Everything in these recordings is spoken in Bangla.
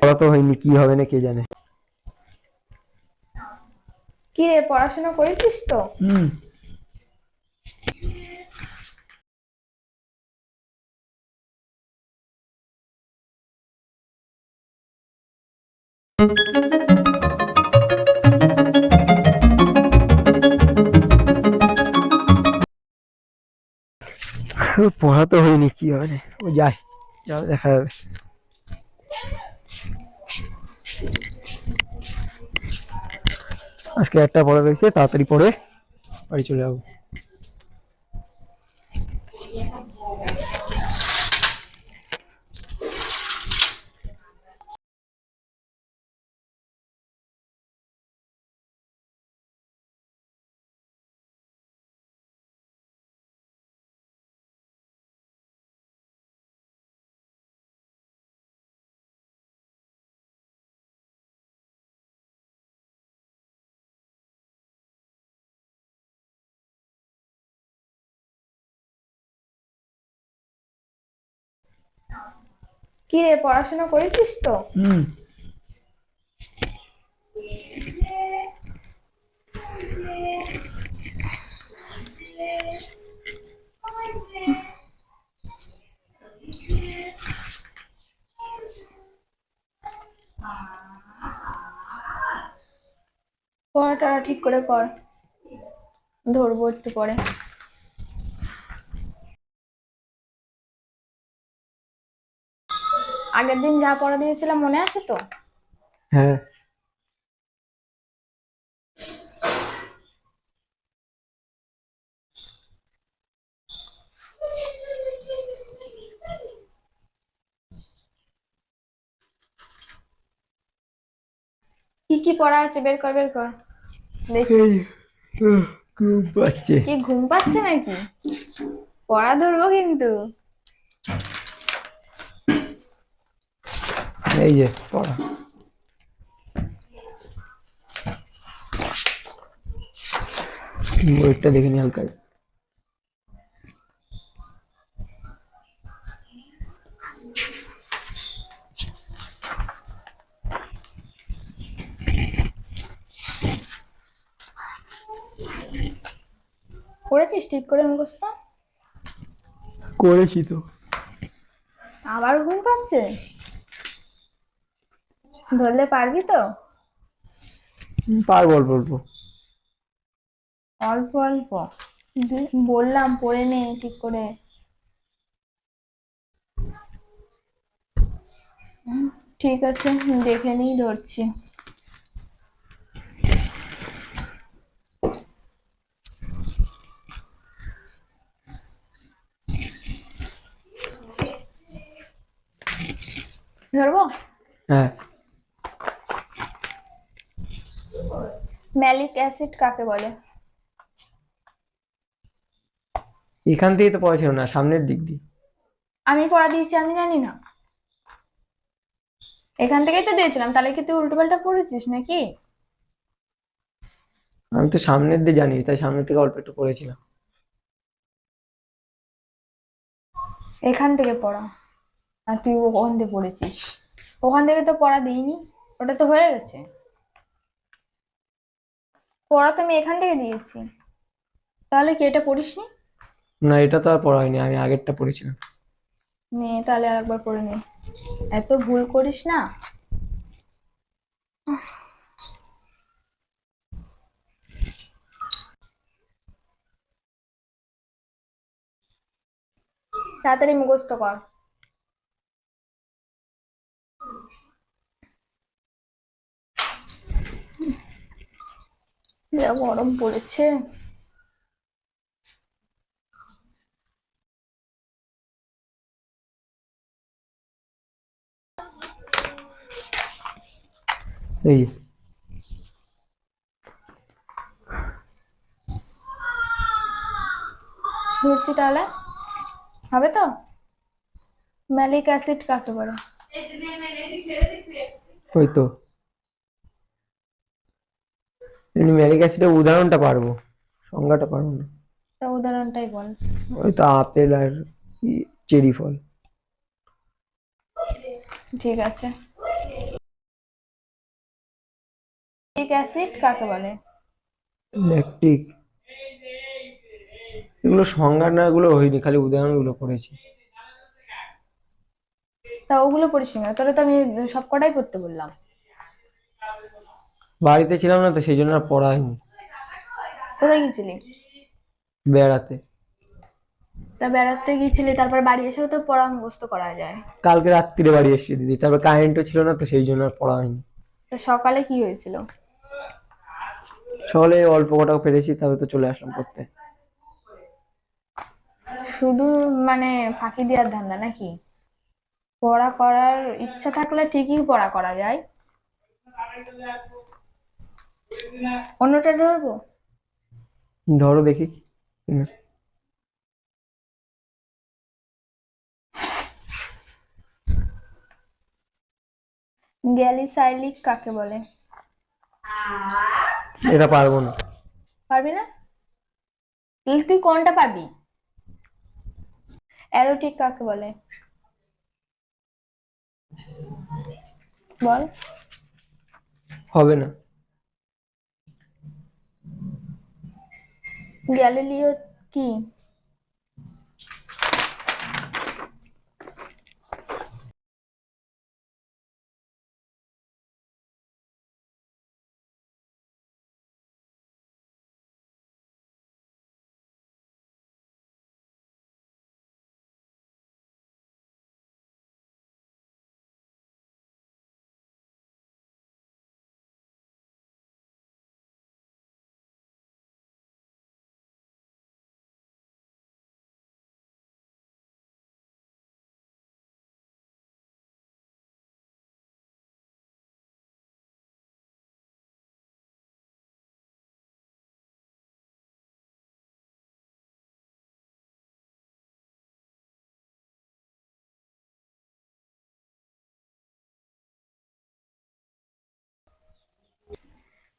পড়া তো হয়নি, কি হবে না কে জানে। কি রে, পড়াশোনা করেছিস তো? হুম। পড়া তো হয়নি, কি হবে না, ও যাই, যাও দেখা যাবে। আজকে একটা পড়া রয়েছে, তাড়াতাড়ি পড়ে বাড়ি চলে যাবো। কি রে, পড়াশোনা করেছিস তো? হুম। পড়াটা ঠিক করে কর, ধরবো একটু পরে। আগের দিন যা পড়া দিয়েছিলাম মনে আছে তো? হ্যাঁ। কি কি পড়া আছে, বের কর বের কর দেখি। এই, ঘুম পাচ্ছে। কি ঘুম পাচ্ছে নাকি? পড়া ধরবো কিন্তু। এই যে পড়া, বইটা দেখে নি হালকা। করেছিস ঠিক করে মুখস্থ? করেছি তো। আবার ঘুম পাচ্ছে? ধরলে পারবি তো? পারবো অল্প অল্প। অল্প অল্প? বললাম পড়ে নে ঠিক করে। ঠিক আছে, দেখে নিই, ধরছি। ধরবো। হ্যাঁ। ম্যালিক অ্যাসিড কাকে বলে? এখান থেকে তো পড়া ছিল না, সামনের দিক দিয়ে। আমি পড়া দিয়েছি, আমি জানি না? এখান থেকেই তো দিয়েছিলাম, তাহলে কি তুই উল্টো পাল্টা পড়েছিস নাকি? আমি তো সামনের দিয়ে জানি, তাই সামনের থেকে অল্প একটু পড়েছিলাম। এখান থেকে পড়া, আর তুই ওখান থেকে পড়েছিস। ওখান থেকে তো পড়া দিইনি, ওটা তো হয়ে গেছে। পড়া তো আমি এখান থেকে দিয়েছি, তাহলে কি এটা পড়িসনি? না, এটা তো আর পড়া হয়নি, আমি আগেরটা পড়েছিলাম। নে তাহলে আরেকবার পড়ে নে, এত ভুল করিস না। তাড়াতাড়ি মুখস্থ কর। যা গরম পড়েছে। এই যে। ধরছি তাহলে, হবে তো? ম্যালিক অ্যাসিড কাকে বলে? ওই তো, এমনি ম্যালিক অ্যাসিডের উদাহরণটা পারবো, সংজ্ঞাটা পারবো না। তা উদাহরণটাই বল। ওই তো আপেল আর চেরি ফল। ঠিক আছে। ল্যাকটিক অ্যাসিড কাকে বলে? ল্যাকটিক, এগুলো সংজ্ঞাগুলো হয়নি, খালি উদাহরণগুলো পড়েছি। তা ওগুলো পড়িস না, তাহলে তো আমি সব কটাই পড়তে বললাম। বাড়িতে ছিলাম না তো, সেই জন্য আর পড়া হয়নি। কোথায় গেছিলি? বেড়াতে। তা বেড়াতে গিয়েছিলি, তারপর বাড়ি এসেও তো পড়া মুখস্থ করা যায়। কালকে রাত্রিরে বাড়ি এসেছি দিদি, তারপর কারেন্টও ছিল না তো, সেই জন্য আর পড়া হয়নি। তা সকালে কি হয়েছিল? সকালে অল্প কটা পেরেছি, তারপর তো চলে আসলাম পড়তে। শুধু মানে ফাঁকি দেওয়ার ধান্দা নাকি? পড়া করার ইচ্ছা থাকলে ঠিকই পড়া করা যায়। অন্যটা ধরবো? ধরো দেখি। গ্যালিসাইলিক কাকে বলে? এটা পারবো না। পারবি না? তাহলে তুই কোনটা পারবি? অ্যারোটিক কাকে বলে? বল। হবে না। গ্যালিলিও কি?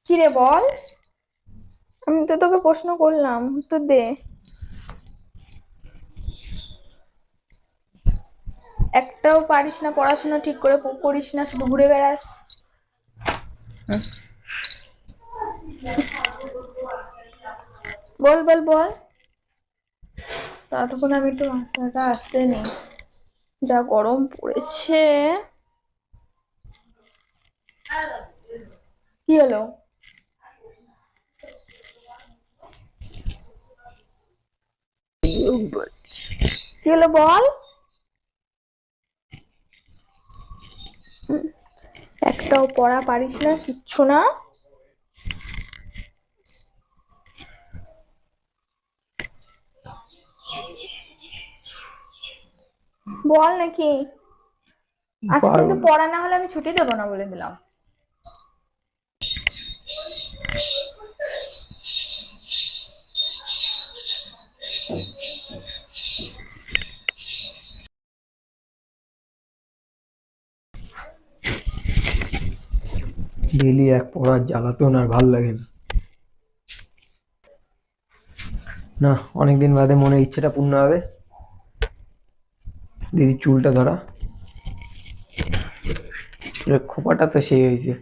কি রে বল, আমি তো তোকে প্রশ্ন করলাম, উত্তর দে। একটাও পারিস না, পড়াশোনা ঠিক করে করিস না, শুধু ঘুরে বেড়াস। বল বল বল। ততক্ষণ আমি একটু মাথাটা আসতে নেই, যা গরম পড়েছে। কি হলো? কি হলো বল। একটাও পড়া পারিস না, কিচ্ছু না। বল নাকি? আজ কিন্তু পারবো না। পড়া না হলে আমি ছুটি দেবো না বলে দিলাম। ডেলি এক পড়ার জ্বালাতন আর ভাল লাগে না। না, অনেকদিন বাদে মনে ইচ্ছেটা পূর্ণ হবে। দিদি চুলটা ধরা, চুলের খোপাটা তো সেই হয়েছে।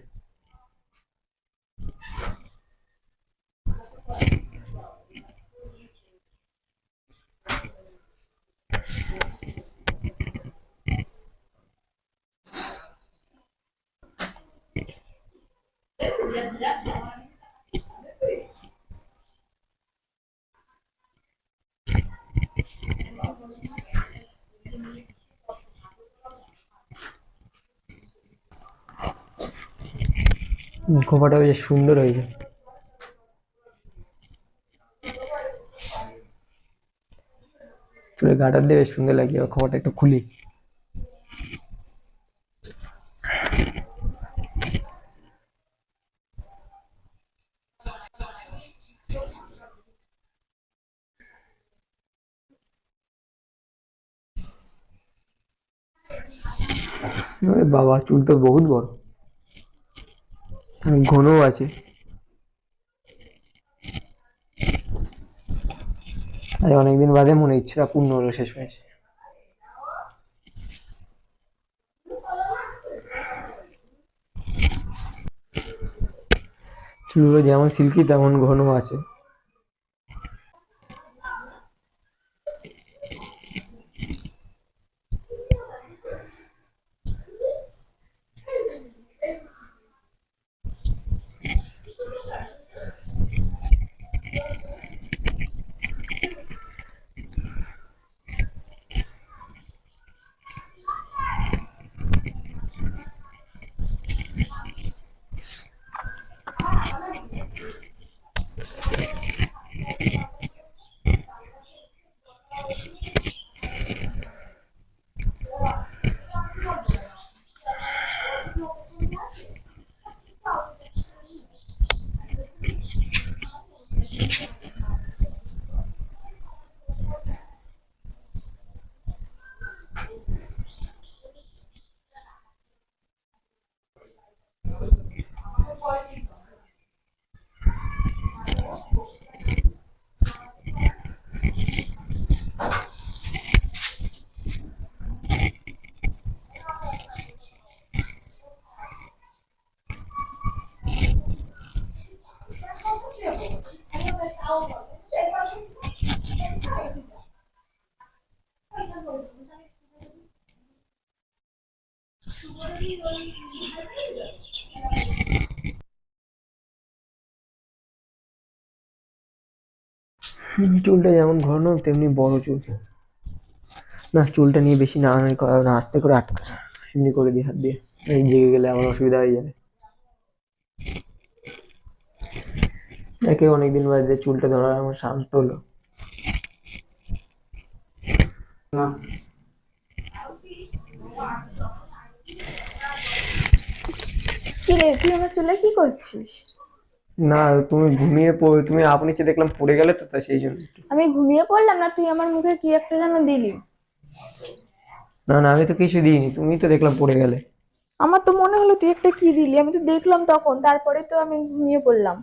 খোপাটা বেশ সুন্দর হয়েছে। চুলের গাটার দিয়ে বেশ সুন্দর লাগছে, এবার খোপাটা একটু খুলি। আরে বাবা, চুল তো বহুত বড়, ঘনও আছে। আজ অনেকদিন বাদে মনে ইচ্ছেটা পূর্ণ হলো শেষ হয়েছে। চুলগুলো যেমন সিল্কি তেমন ঘন আছে। চুলটা যেমন ঘন তেমনি বড় চুল। না, চুলটা নিয়ে বেশি নাড়ানাড়ি করা না, আস্তে করে আটকা, এমনি করে দিয়ে হাত দিয়ে, এই জেগে গেলে আমার অসুবিধা হয়ে যাবে। একে অনেকদিন বাদে চুলটা ধরা আমার শান্ত হলো। না, কি রে, তুই আমার চুলে কি করছিস? না, তুমি আপনি দেখলাম পড়ে গেলে তো, তাই সেই জন্য একটু। আমি ঘুমিয়ে পড়লাম না, তুই আমার মুখে কি একটা যেন দিলি। না না, আমি তো কিছু দিইনি, তুমি তো দেখলাম পড়ে গেলে। আমার তো মনে হলো তুই একটা কি দিলি, আমি তো দেখলাম তখন, তারপরে তো আমি ঘুমিয়ে পড়লাম।